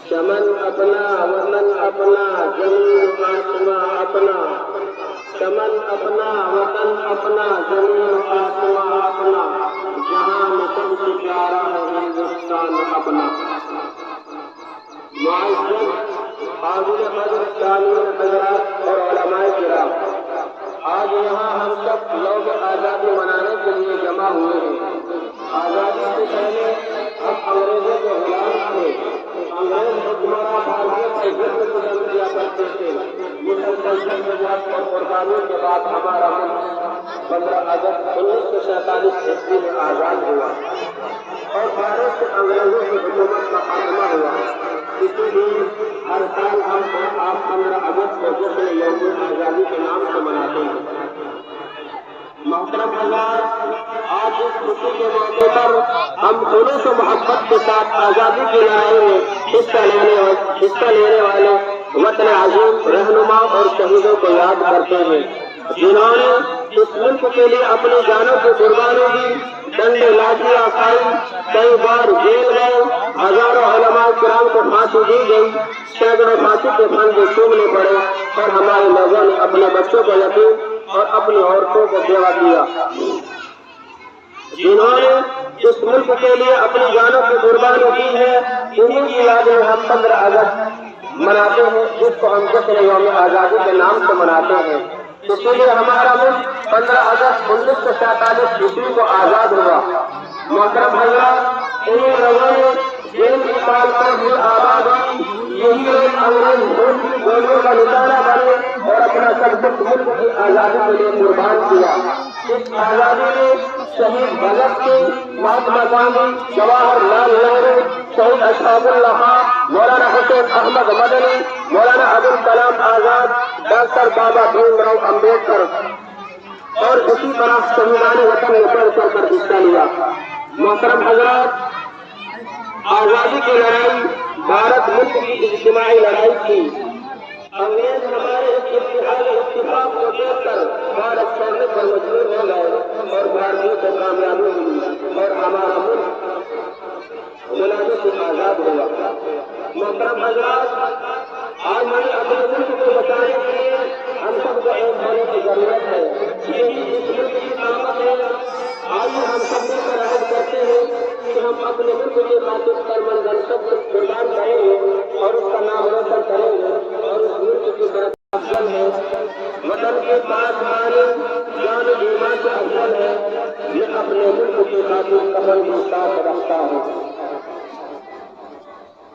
چمن اپنا وطن اپنا زمین آسماں اپنا چمن اپنا وطن اپنا زمین آسماں اپنا جہاں میں سب سے پیارا ہے ہندوستان اپنا. معزز حاضر قدر سامعین حضرات اور علماء کرام، آج یہاں ہم سب لوگ آزادی منانے کے لیے جمع ہوئے ہیں. آزادی سے پہلے ہم انگریزوں کے غلام تھے. انگریز حکمراں بھارت سے ظلم ستم کیا کرتے تھے. مسلسل جدوجہد اور قربانیوں کے بعد ہمارا ملک 15 اگست 1947 عیسوی میں آزاد ہوا اور بھارت سے انگریزوں کی حکومت کا خاتمہ ہوا. اسی لیے ہر سال ہم آپ 15 اگست کو جشن یوم آزادی کے نام سے مناتے ہیں. محترم حضرات، آج اس خوشی کے موقع پر ہم خلوص و محبت کے ساتھ آزادی کی لڑائی میں حصہ لینے والے وطن عظیم رہنما اور شہیدوں کو یاد کرتے ہیں، جنہوں نے اس ملک کے لیے اپنی جانوں کی قربانی دی. ڈنڈے لاٹھیاں کھائی، کئی بار جیل گئے، ہزاروں علماء کرام کو پھانسی دی گئی، سینکڑوں پھانسی کے پھندے چومنے پڑے اور ہمارے لوگوں نے اپنے بچوں کو یتیم اور اپنی عورتوں کو بیوہ کیا. جنہوں نے اس ملک کے لیے اپنی جانوں کی قربانی دی ہے، انہیں کی یاد میں ہم 15 اگست مناتے ہیں، جس کو ہم جشن یوم آزادی کے نام سے مناتے ہیں. اسی لیے ہمارا ملک 15 اگست 1947 عیسوی کو آزاد ہوا. محترم حضرات، انہیں لوگوں نے جن سال پر بھی آباد ہوئی، یہی لوگ انگریز ملک کی گولیوں کا نشانہ بنے اور اپنا سب کچھ ملک کی آزادی کے لیے قربان کیا. اس آزادی میں شہید بھگت سنگھ، مہاتما گاندھی، جواہر لال نہرو، شہید اشفاق اللہ خان، مولانا حسین احمد مدنی، مولانا ابوالکلام آزاد، ڈاکٹر بابا بھیم راؤ امبیڈکر اور اسی طرح شہیدان وطن نے بڑھ چڑھ کر حصہ لیا. محترم حضرات، آزادی کی لڑائی بھارت ملک کی اجتماعی لڑائی تھی. انگریز ہمارے اتفاق کو دیکھ کر بھارت چھوڑنے پر مجبور ہو گئے اور بھارتیوں کو کامیابی ملی اور ہمارا ملک غلامی سے آزاد ہوا. محترم حضرات، آج ہمیں اپنے ملک کو بچانے کے لیے ہم سب کو ایک ہونے کی ضرورت ہے. یہی اس ملک کی طاقت ہے. آئیے ہم سب مل کر عہد کرتے ہیں کہ ہم اپنے ملک کے خاطر سرمندن سب کچھ قربان کریں گے اور اس کا نام روشن کریں گے اور اس ملک کی برکت افضل ہے. وطن کے پاس مانے جان و ایمان سے افضل ہے. یہ اپنے ملک کی خاطر کفن بھی ساتھ رکھتا ہوں.